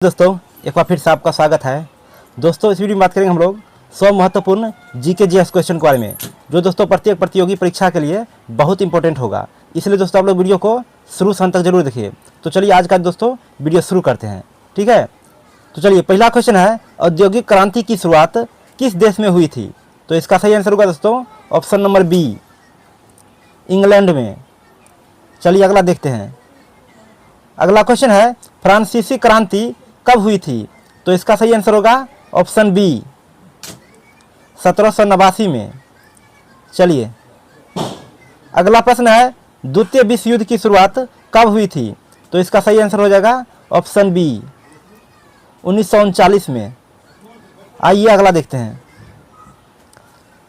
दोस्तों एक बार फिर से आपका स्वागत है। दोस्तों इस वीडियो में बात करेंगे हम लोग 100 महत्वपूर्ण जीके जीएस क्वेश्चन के बारे में, जो दोस्तों प्रत्येक प्रतियोगी परीक्षा के लिए बहुत इंपॉर्टेंट होगा। इसलिए दोस्तों आप लोग वीडियो को शुरू से अंत तक जरूर देखिए। तो चलिए आज का दोस्तों वीडियो शुरू करते हैं, ठीक है। तो चलिए पहला क्वेश्चन है, औद्योगिक क्रांति की शुरुआत किस देश में हुई थी? तो इसका सही आंसर होगा दोस्तों ऑप्शन नंबर बी, इंग्लैंड में। चलिए अगला देखते हैं। अगला क्वेश्चन है, फ्रांसीसी क्रांति कब हुई थी? तो इसका सही आंसर होगा ऑप्शन बी, 1789 में। चलिए अगला प्रश्न है, द्वितीय विश्व युद्ध की शुरुआत कब हुई थी? तो इसका सही आंसर हो जाएगा ऑप्शन बी, 1939 में। आइए अगला देखते हैं।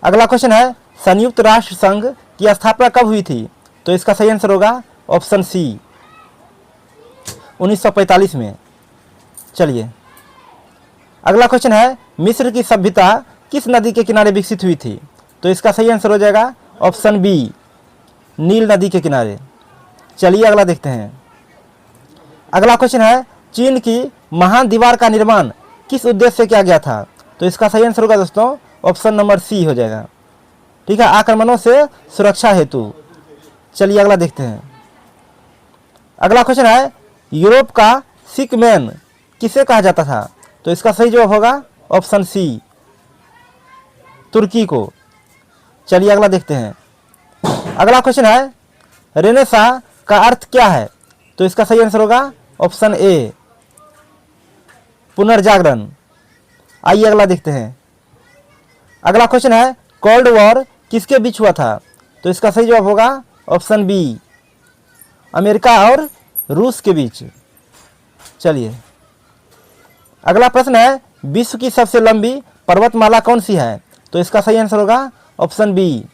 अगला क्वेश्चन है, संयुक्त राष्ट्र संघ की स्थापना कब हुई थी? तो इसका सही आंसर होगा ऑप्शन सी, 1945 में। चलिए अगला क्वेश्चन है, मिस्र की सभ्यता किस नदी के किनारे विकसित हुई थी? तो इसका सही आंसर हो जाएगा ऑप्शन बी, नील नदी के किनारे। चलिए अगला देखते हैं। अगला क्वेश्चन है, चीन की महान दीवार का निर्माण किस उद्देश्य से किया गया था? तो इसका सही आंसर होगा दोस्तों ऑप्शन नंबर सी हो जाएगा, ठीक है, आक्रमणों से सुरक्षा हेतु। चलिए अगला देखते हैं। अगला क्वेश्चन है, यूरोप का सिक मैन किसे कहा जाता था? तो इसका सही जवाब होगा ऑप्शन सी, तुर्की को। चलिए अगला देखते हैं। अगला क्वेश्चन है, रेनेसा का अर्थ क्या है? तो इसका सही आंसर होगा ऑप्शन ए, पुनर्जागरण। आइए अगला देखते हैं। अगला क्वेश्चन है, कोल्ड वॉर किसके बीच हुआ था? तो इसका सही जवाब होगा ऑप्शन बी, अमेरिका और रूस के बीच। चलिए अगला प्रश्न है, विश्व की सबसे लंबी पर्वतमाला कौन सी है? तो इसका सही आंसर होगा ऑप्शन बी,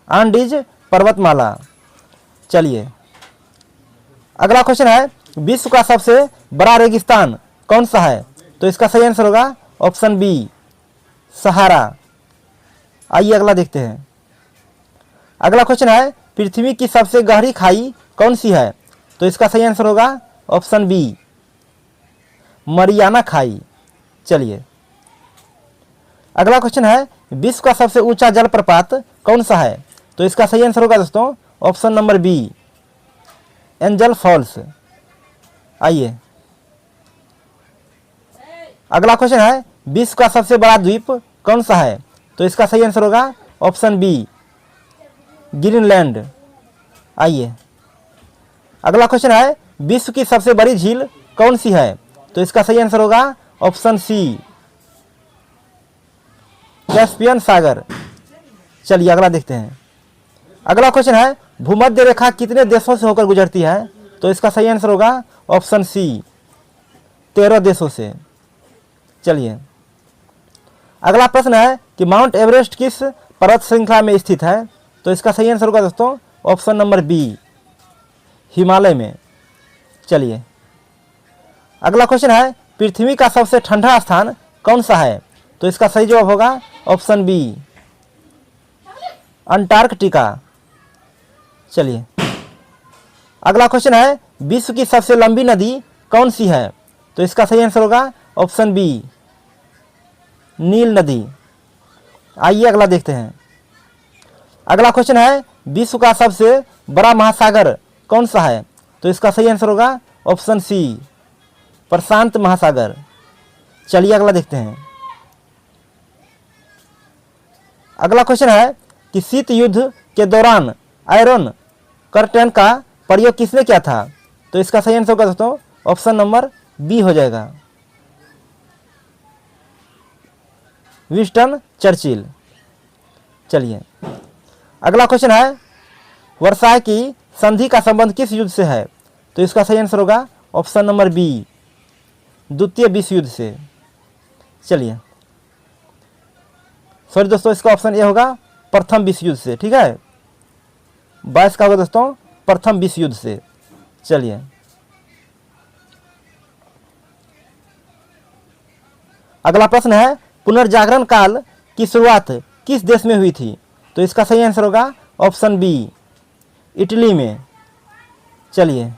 आंडीज पर्वतमाला। चलिए अगला क्वेश्चन है, विश्व का सबसे बड़ा रेगिस्तान कौन सा है? तो इसका सही आंसर होगा ऑप्शन बी, सहारा। आइए अगला देखते हैं। अगला क्वेश्चन है, पृथ्वी की सबसे गहरी खाई कौन सी है? तो इसका सही आंसर होगा ऑप्शन बी, मरियाना खाई। चलिए अगला क्वेश्चन है, विश्व का सबसे ऊंचा जलप्रपात कौन सा है? तो इसका सही आंसर होगा दोस्तों option number B, angel falls. आइए अगला क्वेश्चन है, विश्व का सबसे बड़ा द्वीप कौन सा है? तो इसका सही आंसर होगा ऑप्शन बी, ग्रीनलैंड। आइए अगला क्वेश्चन है, विश्व की सबसे बड़ी झील कौन सी है? तो इसका सही आंसर होगा ऑप्शन सी, कैस्पियन सागर। चलिए अगला देखते हैं। अगला क्वेश्चन है, भूमध्य रेखा कितने देशों से होकर गुजरती है? तो इसका सही आंसर होगा ऑप्शन सी, 13 देशों से। चलिए अगला प्रश्न है कि माउंट एवरेस्ट किस पर्वत श्रृंखला में स्थित है? तो इसका सही आंसर होगा दोस्तों ऑप्शन नंबर बी, हिमालय में। चलिए अगला क्वेश्चन है, पृथ्वी का सबसे ठंडा स्थान कौन सा है? तो इसका सही जवाब होगा ऑप्शन बी, अंटार्कटिका। चलिए अगला क्वेश्चन है, विश्व की सबसे लंबी नदी कौन सी है? तो इसका सही आंसर होगा ऑप्शन बी, नील नदी। आइए अगला देखते हैं। अगला क्वेश्चन है, विश्व का सबसे बड़ा महासागर कौन सा है? तो इसका सही आंसर होगा ऑप्शन सी, प्रशांत महासागर। चलिए अगला देखते हैं। अगला क्वेश्चन है कि शीत युद्ध के दौरान आयरन कर्टेन का प्रयोग किसने किया था? तो इसका सही आंसर होगा दोस्तों ऑप्शन नंबर बी हो जाएगा, विंस्टन चर्चिल। चलिए अगला क्वेश्चन है, वर्साय की संधि का संबंध किस युद्ध से है? तो इसका सही आंसर होगा ऑप्शन नंबर बी, द्वितीय विश्व युद्ध से। चलिए सॉरी दोस्तों, इसका ऑप्शन ए होगा प्रथम विश्व युद्ध से, ठीक है। 22 का होगा दोस्तों प्रथम विश्व युद्ध से। चलिए अगला प्रश्न है, पुनर्जागरण काल की शुरुआत किस देश में हुई थी? तो इसका सही आंसर होगा ऑप्शन बी, इटली में। चलिए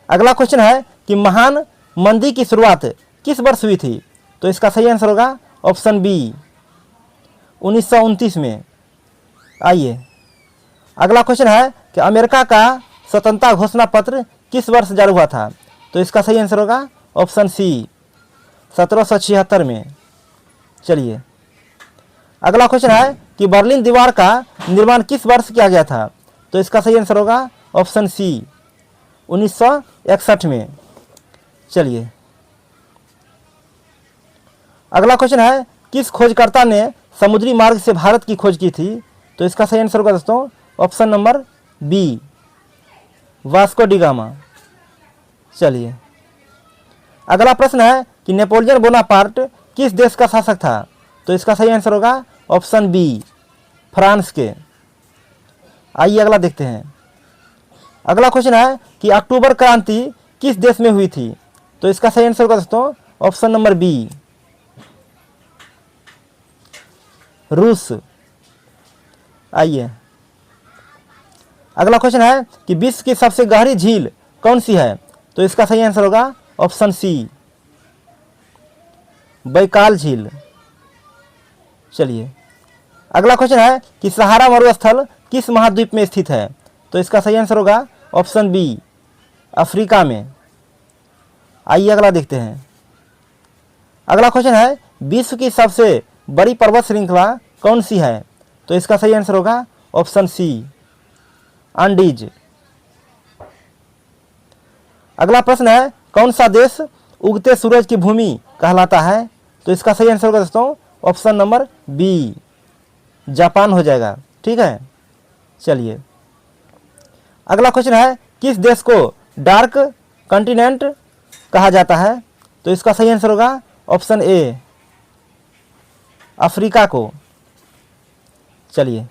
अगला क्वेश्चन है कि महान मंदी की शुरुआत किस वर्ष हुई थी? तो इसका सही आंसर होगा ऑप्शन बी 1929 में। आइए अगला क्वेश्चन है कि अमेरिका का स्वतंत्रता घोषणा पत्र किस वर्ष जारी हुआ था? तो इसका सही आंसर होगा ऑप्शन सी 1776 में। चलिए अगला क्वेश्चन है कि बर्लिन दीवार का निर्माण किस वर्ष किया गया था? तो इसका सही आंसर होगा ऑप्शन सी 1961 में। चलिए अगला क्वेश्चन है किस खोजकर्ता ने समुद्री मार्ग से भारत की खोज की थी? तो इसका सही आंसर होगा दोस्तों option number B Vasco da Gama. चलिए अगला प्रश्न है कि नेपोलियन बोनापार्ट किस देश का शासक था? तो इसका सही आंसर होगा ऑप्शन बी फ्रांस के। आइए अगला देखते हैं। अगला क्वेश्चन है कि अक्टूबर क्रांति किस देश में हुई थी? तो इसका सही आंसर होगा दोस्तों ऑप्शन नंबर बी रूस। आइए अगला क्वेश्चन है कि विश्व की सबसे गहरी झील कौन सी है? तो इसका सही आंसर होगा ऑप्शन सी बैकाल झील। चलिए अगला क्वेश्चन है कि सहारा मरुस्थल किस महाद्वीप में स्थित है? तो इसका सही आंसर होगा ऑप्शन बी अफ्रीका में। आइए अगला देखते हैं। अगला क्वेश्चन है विश्व की सबसे बड़ी पर्वत श्रृंखला कौन सी है? तो इसका सही आंसर होगा ऑप्शन सी एंडीज। अगला प्रश्न है कौन सा देश उगते सूरज की भूमि कहलाता है? तो इसका सही आंसर होगा दोस्तों ऑप्शन नंबर बी जापान हो जाएगा। ठीक है। चलिए अगला क्वेश्चन है किस देश को डार्क कॉन्टिनेंट कहा जाता है? तो इसका सही आंसर होगा ऑप्शन ए अफ्रीका को। चलिए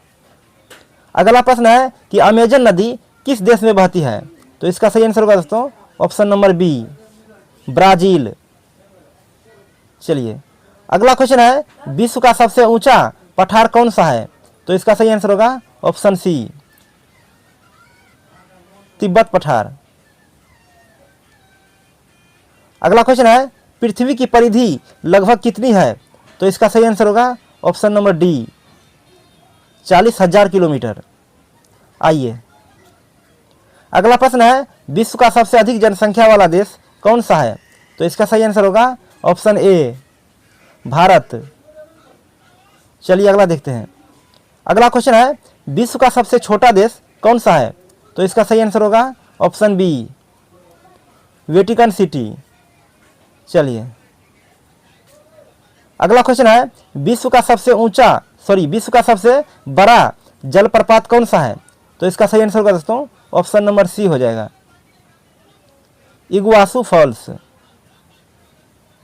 अगला प्रश्न है कि अमेजन नदी किस देश में बहती है? तो इसका सही आंसर होगा दोस्तों ऑप्शन नंबर बी ब्राजील। चलिए अगला क्वेश्चन है विश्व का सबसे ऊंचा पठार कौन सा है? तो इसका सही आंसर होगा ऑप्शन सी तिब्बत पठार। अगला क्वेश्चन है पृथ्वी की परिधि लगभग कितनी है? तो इसका सही आंसर होगा ऑप्शन नंबर डी 40,000 किलोमीटर। आइए अगला प्रश्न है विश्व का सबसे अधिक जनसंख्या वाला देश कौन सा है? तो इसका सही आंसर होगा ऑप्शन ए भारत। चलिए अगला देखते हैं। अगला क्वेश्चन है विश्व का सबसे छोटा देश कौन सा है? तो इसका सही आंसर होगा ऑप्शन बी वेटिकन सिटी। चलिए अगला क्वेश्चन है विश्व का सबसे बड़ा जलप्रपात कौन सा है? तो इसका सही आंसर होगा दोस्तों ऑप्शन नंबर सी हो जाएगा इगुआसू फॉल्स।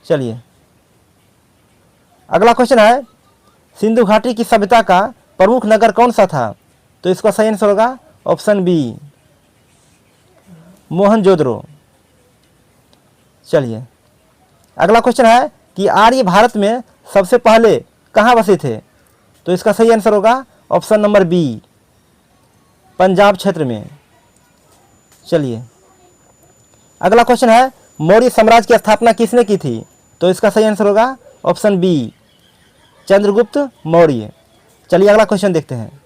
चलिए अगला क्वेश्चन है सिंधु घाटी की सभ्यता का प्रमुख नगर कौन सा था? तो इसका सही आंसर होगा ऑप्शन बी मोहनजोदड़ो। चलिए अगला क्वेश्चन है कि आर्य भारत में सबसे पहले कहाँ बसे थे? तो इसका सही आंसर होगा ऑप्शन नंबर बी पंजाब क्षेत्र में। चलिए अगला क्वेश्चन है मौर्य साम्राज्य की स्थापना किसने की थी? तो इसका सही आंसर होगा ऑप्शन बी चंद्रगुप्त मौर्य। चलिए अगला क्वेश्चन देखते हैं।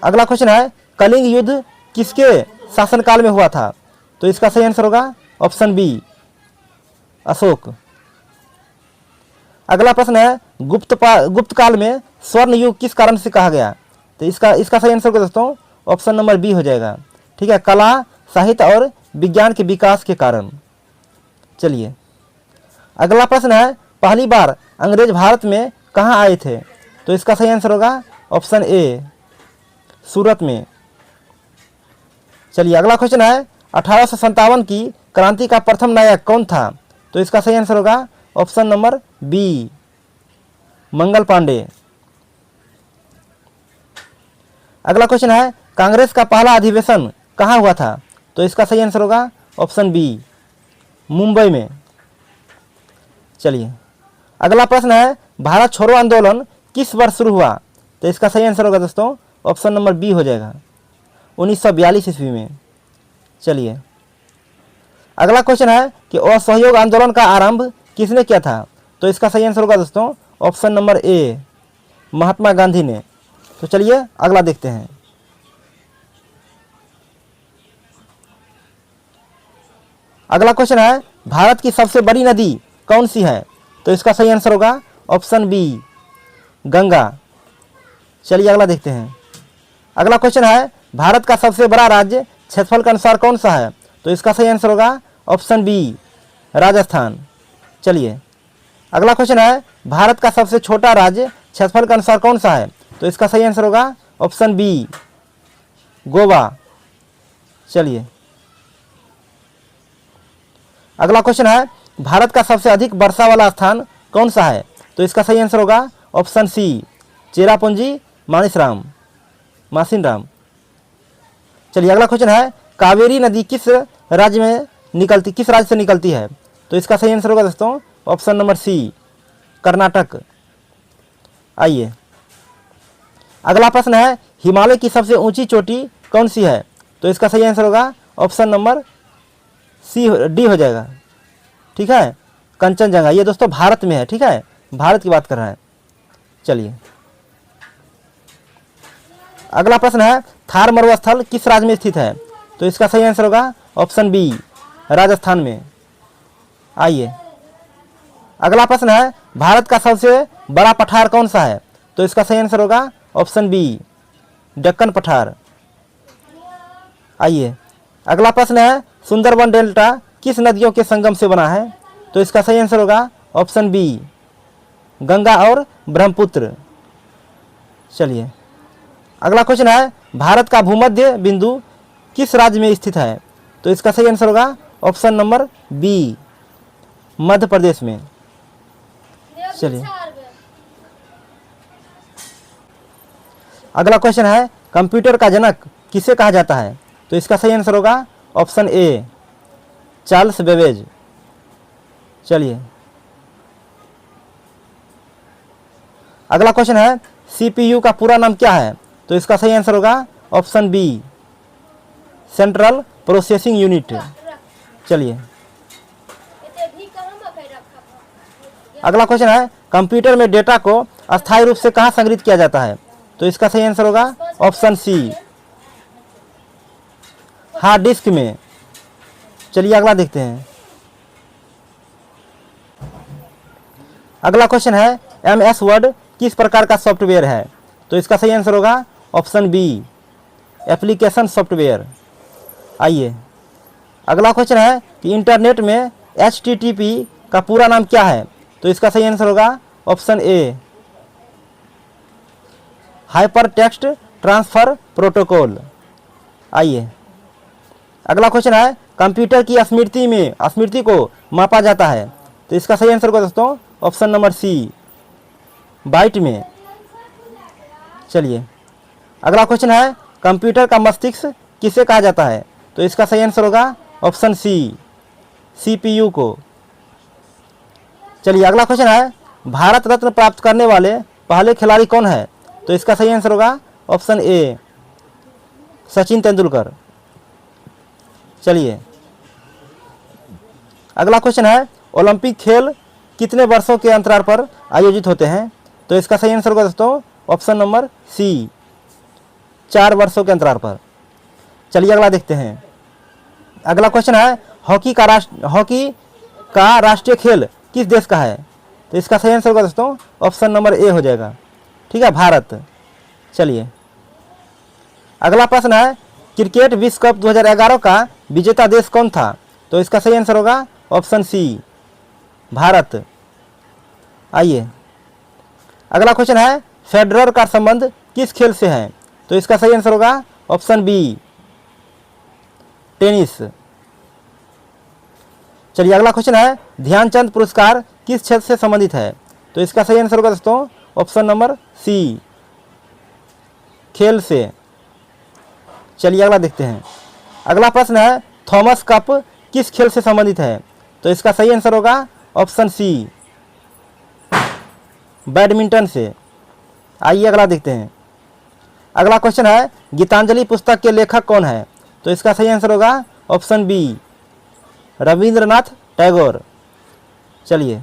अगला क्वेश्चन है कलिंग युद्ध किसके शासनकाल में हुआ था? तो इसका सही आंसर होगा ऑप्शन बी अशोक। अगला प्रश्न है गुप्त काल में स्वर्ण युग किस कारण से कहा गया? तो इसका सही आंसर दोस्तों ऑप्शन नंबर बी हो जाएगा। ठीक है, कला साहित्य और विज्ञान के विकास के कारण। चलिए अगला प्रश्न है पहली बार अंग्रेज भारत में कहाँ आए थे? तो इसका सही आंसर होगा ऑप्शन ए सूरत में। चलिए अगला क्वेश्चन है 1857 की क्रांति का प्रथम नायक कौन था? तो इसका सही आंसर होगा option number B Mangal Pandey. अगला क्वेश्चन है कांग्रेस का पहला अधिवेशन कहाँ हुआ था? तो इसका सही आंसर होगा ऑप्शन बी मुंबई में। चलिए अगला प्रश्न है भारत छोड़ो आंदोलन किस वर्ष शुरू हुआ? तो इसका सही आंसर होगा दोस्तों ऑप्शन नंबर बी हो जाएगा 1942 ईस्वी में। चलिए अगला क्वेश्चन है कि असहयोग आंदोलन का आरंभ किसने किया था? तो इसका सही आंसर होगा दोस्तों ऑप्शन नंबर ए, महात्मा गांधी ने। तो चलिए अगला देखते हैं। अगला क्वेश्चन है भारत की सबसे बड़ी नदी कौन सी है? तो इसका सही आंसर होगा ऑप्शन बी, गंगा। चलिए अगला देखते हैं। अगला क्वेश्चन है भारत का सबसे बड़ा राज्य क्षेत्रफल के अनुसार कौन सा है? तो इसका सही आंसर होगा ऑप्शन बी, राजस्थान। चलिए अगला क्वेश्चन है भारत का सबसे छोटा राज्य क्षेत्रफल के अनुसार कौन सा है? तो इसका सही आंसर होगा ऑप्शन बी, गोवा। चलिए अगला क्वेश्चन है भारत का सबसे अधिक वर्षा वाला स्थान कौन सा है? तो इसका सही आंसर होगा ऑप्शन सी, चेरापूंजी मासिनराम। चलिए अगला क्वेश्चन है कावेरी नदी किस राज्य से निकलती है? तो इसका सही आंसर होगा दोस्तों ऑप्शन नंबर सी, कर्नाटक। आइए अगला प्रश्न है हिमालय की सबसे ऊंची चोटी कौन सी है? तो इसका सही आंसर होगा ऑप्शन नंबर सी, डी हो जाएगा। ठीक है, कंचनजंगा। ये दोस्तों भारत में है। ठीक है, भारत की बात कर रहा है। चलिए अगला प्रश्न है थार मरुस्थल किस राज्य में स्थित है? तो इसका सही आंसर होगा ऑप्शन बी, राजस्थान में। आइए अगला प्रश्न है भारत का सबसे बड़ा पठार कौन सा है? तो इसका सही आंसर होगा ऑप्शन बी, दक्कन पठार। आइए अगला प्रश्न है सुंदरबन डेल्टा किस नदियों के संगम से बना है? तो इसका सही आंसर होगा ऑप्शन बी, गंगा और ब्रह्मपुत्र। चलिए अगला क्वेश्चन है भारत का भूमध्य बिंदु किस राज्य में स्थित है? तो इसका सही आंसर होगा option number B, Madhya Pradesh में। चलिए अगला क्वेश्चन है कंप्यूटर का जनक किसे कहा जाता है? तो इसका सही आंसर होगा ऑप्शन ए, चार्ल्स बेबेज। चलिए अगला क्वेश्चन है सीपीयू का पूरा नाम क्या है? तो इसका सही आंसर होगा option B, central processing unit. चलिए अगला क्वेश्चन है कंप्यूटर में डेटा को अस्थायी रूप से कहाँ संग्रहित किया जाता है? तो इसका सही आंसर होगा ऑप्शन सी, हार्ड डिस्क में। चलिए अगला देखते हैं। अगला क्वेश्चन है MS वर्ड किस प्रकार का सॉफ्टवेयर है? तो इसका सही आंसर होगा ऑप्शन बी, एप्लीकेशन सॉफ्टवेयर। आइए अगला क्वेश्चन है कि इंटरनेट में HTTP का पूरा नाम क्या है? तो इसका सही आंसर होगा option A, hyper text transfer protocol. आइए अगला क्वेश्चन है कंप्यूटर की स्मृति को मापा जाता है? तो इसका सही आंसर होगा दोस्तों ऑप्शन नंबर सी, बाइट में। चलिए अगला क्वेश्चन है कंप्यूटर का मस्तिष्क किसे कहा जाता है? तो इसका सही आंसर होगा ऑप्शन सी, CPU को। चलिए अगला क्वेश्चन है भारत रत्न प्राप्त करने वाले पहले खिलाड़ी कौन है? तो इसका सही आंसर होगा ऑप्शन ए, सचिन तेंदुलकर। चलिए अगला क्वेश्चन है ओलंपिक खेल कितने वर्षों के अंतराल पर आयोजित होते हैं? तो इसका सही आंसर होगा दोस्तों ऑप्शन नंबर सी, 4 वर्षों के अंतराल पर। चलिए अगला देखते हैं। अगला क्वेश्चन है हॉकी का राष्ट्रीय खेल किस देश का है? तो इसका सही आंसर होगा दोस्तों ऑप्शन नंबर ए हो जाएगा। ठीक है, भारत। चलिए अगला प्रश्न है क्रिकेट विश्व कप 2011 का विजेता देश कौन था? तो इसका सही आंसर होगा ऑप्शन सी, भारत। आइए अगला क्वेश्चन है फेडरर का संबंध किस खेल से है? तो इसका सही आंसर होगा ऑप्शन बी, टेनिस। चलिए अगला क्वेश्चन है ध्यानचंद पुरस्कार किस क्षेत्र से संबंधित है? तो इसका सही आंसर होगा दोस्तों ऑप्शन नंबर सी, खेल से। चलिए अगला देखते हैं। अगला प्रश्न है थॉमस कप किस खेल से संबंधित है? तो इसका सही आंसर होगा ऑप्शन सी, बैडमिंटन से। आइए अगला देखते हैं। अगला क्वेश्चन है गीतांजलि पुस्तक के लेखक कौन है? तो इसका सही आंसर होगा ऑप्शन बी, रविंद्रनाथ टैगोर। चलिए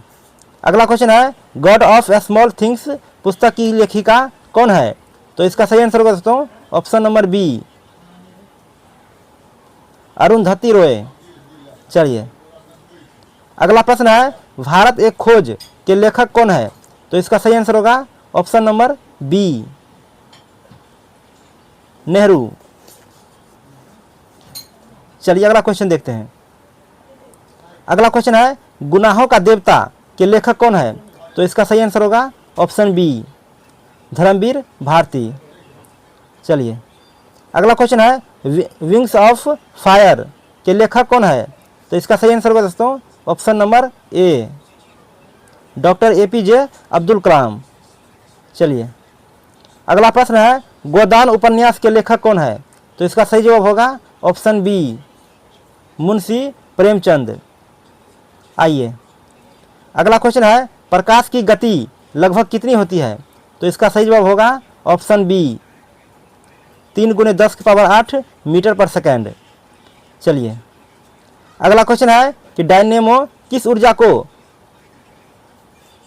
अगला क्वेश्चन है, गॉड ऑफ स्मॉल थिंग्स पुस्तक की लेखिका कौन है? तो इसका सही आंसर होगा दोस्तों option number B, Arundhati Roy. चलिए अगला प्रश्न है, भारत एक खोज के लेखक कौन है? तो इसका सही आंसर होगा ऑप्शन नंबर बी, नेहरू। चलिए अगला क्वेश्चन देखते हैं। अगला क्वेश्चन है, गुनाहों का देवता के लेखक कौन है? तो इसका सही आंसर होगा ऑप्शन बी, धर्मवीर भारती। चलिए अगला क्वेश्चन है, विंग्स ऑफ फायर के लेखक कौन है? तो इसका सही आंसर होगा दोस्तों option number A, doctor APJ Abdul Kalam. चलिए अगला प्रश्न है, गोदान उपन्यास के लेखक कौन है? तो इसका सही जवाब होगा ऑप्शन बी, मुंशी प्रेमचंद। आइए अगला क्वेश्चन है, प्रकाश की गति लगभग कितनी होती है? तो इसका सही जवाब होगा ऑप्शन बी, 3 × 10⁸ मीटर पर सेकेंड। चलिए अगला क्वेश्चन है कि डायनेमो किस ऊर्जा को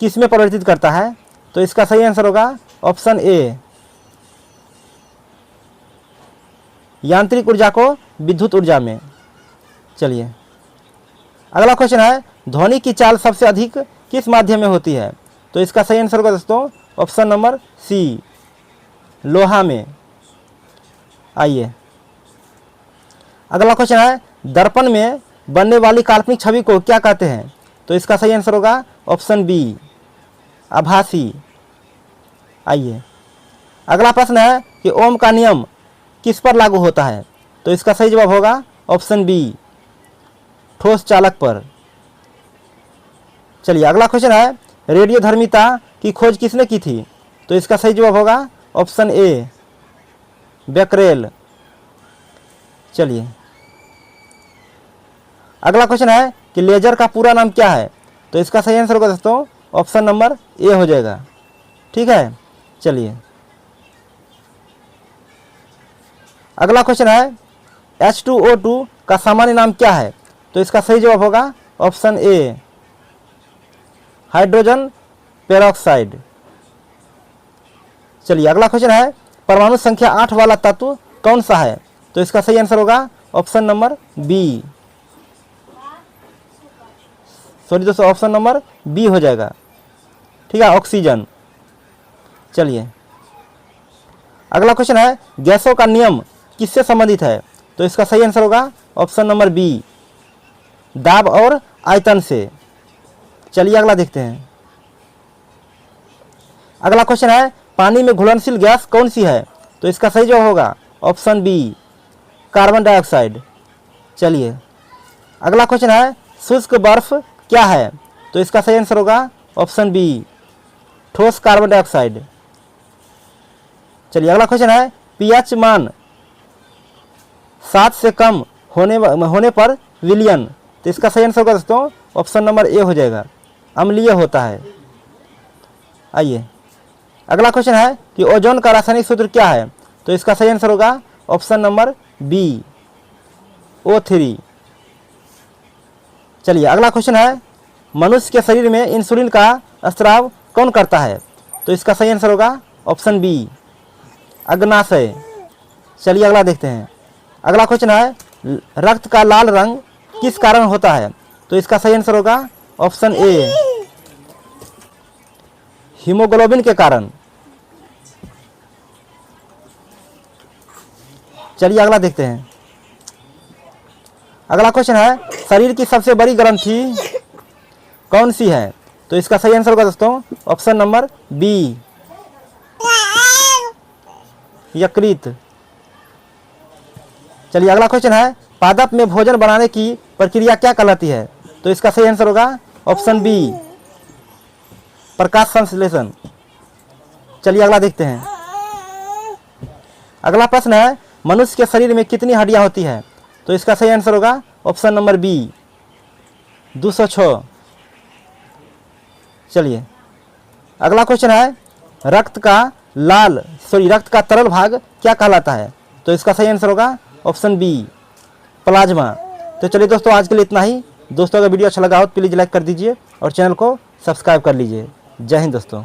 किस में परिवर्तित करता है? तो इसका सही आंसर होगा ऑप्शन ए, यांत्रिक ऊर्जा को विद्युत ऊर्जा में। चलिए अगला क्वेश्चन है, ध्वनि की चाल सबसे अधिक किस माध्यम में होती है? तो इसका सही आंसर होगा दोस्तों ऑप्शन नंबर सी, लोहा में। आइए अगला क्वेश्चन है, दर्पण में बनने वाली काल्पनिक छवि को क्या कहते हैं? तो इसका सही आंसर होगा ऑप्शन बी, आभासी। आइए अगला प्रश्न है कि ओम का नियम किस पर लागू होता है? तो इसका सही जवाब होगा ऑप्शन बी, ठोस चालक पर। चलिए अगला क्वेश्चन है, रेडियोधर्मिता की खोज किसने की थी? तो इसका सही जवाब होगा ऑप्शन ए, बेकरेल। चलिए अगला क्वेश्चन है कि लेजर का पूरा नाम क्या है? तो इसका सही आंसर होगा दोस्तों ऑप्शन नंबर ए हो जाएगा। ठीक है। चलिए अगला क्वेश्चन है, H2O2 का सामान्य नाम क्या है? तो इसका सही जवाब होगा ऑप्शन ए, हाइड्रोजन पेरोक्साइड। चलिए अगला क्वेश्चन है, परमाणु संख्या 8 वाला तत्व कौन सा है? तो इसका सही आंसर होगा ऑप्शन नंबर बी, सॉरी दोस्तों ऑप्शन नंबर बी हो जाएगा। ठीक है, ऑक्सीजन। चलिए अगला क्वेश्चन है, गैसों का नियम किससे संबंधित है? तो इसका सही आंसर होगा ऑप्शन नंबर बी, दाब और आयतन से। चलिए अगला देखते हैं। अगला क्वेश्चन है, पानी में घुलनशील गैस कौन सी है? तो इसका सही जवाब होगा ऑप्शन बी, कार्बन डाइऑक्साइड। चलिए अगला क्वेश्चन है, शुष्क बर्फ क्या है? तो इसका सही आंसर होगा ऑप्शन बी, ठोस कार्बन डाइऑक्साइड। चलिए अगला क्वेश्चन है, पीएच मान 7 से कम होने पर विलियन। तो इसका सही आंसर होगा दोस्तों ऑप्शन नंबर ए हो जाएगा, अम्लीय होता है। आइए अगला क्वेश्चन है कि ओजोन का रासायनिक सूत्र क्या है? तो इसका सही आंसर होगा ऑप्शन नंबर बी, O3। चलिए अगला क्वेश्चन है, मनुष्य के शरीर में इंसुलिन का स्राव कौन करता है? तो इसका सही आंसर होगा ऑप्शन बी, अग्नाशय। चलिए अगला देखते हैं। अगला क्वेश्चन है, रक्त का लाल रंग किस कारण होता है? तो इसका सही आंसर होगा ऑप्शन ए, हीमोग्लोबिन के कारण। चलिए अगला देखते हैं। अगला क्वेश्चन है, शरीर की सबसे बड़ी ग्रंथि कौन सी है? तो इसका सही आंसर होगा दोस्तों ऑप्शन नंबर बी, यकृत। चलिए अगला क्वेश्चन है, पादप में भोजन बनाने की प्रक्रिया क्या कहलाती है? तो इसका सही आंसर होगा ऑप्शन बी, प्रकाश संश्लेषण। चलिए अगला देखते हैं। अगला प्रश्न है, मनुष्य के शरीर में कितनी हड्डियां होती हैं? तो इसका सही आंसर होगा ऑप्शन नंबर बी, 206। चलिए अगला क्वेश्चन है, रक्त का तरल भाग क्या कहलाता है? तो इसका सही आंसर होगा ऑप्शन बी, प्लाज्मा। तो चलिए दोस्तों आज के लिए इतना ही। दोस्तों अगर वीडियो अच्छा लगा हो तो प्लीज़ लाइक कर दीजिए और चैनल को सब्सक्राइब कर लीजिए। जय हिंद दोस्तों।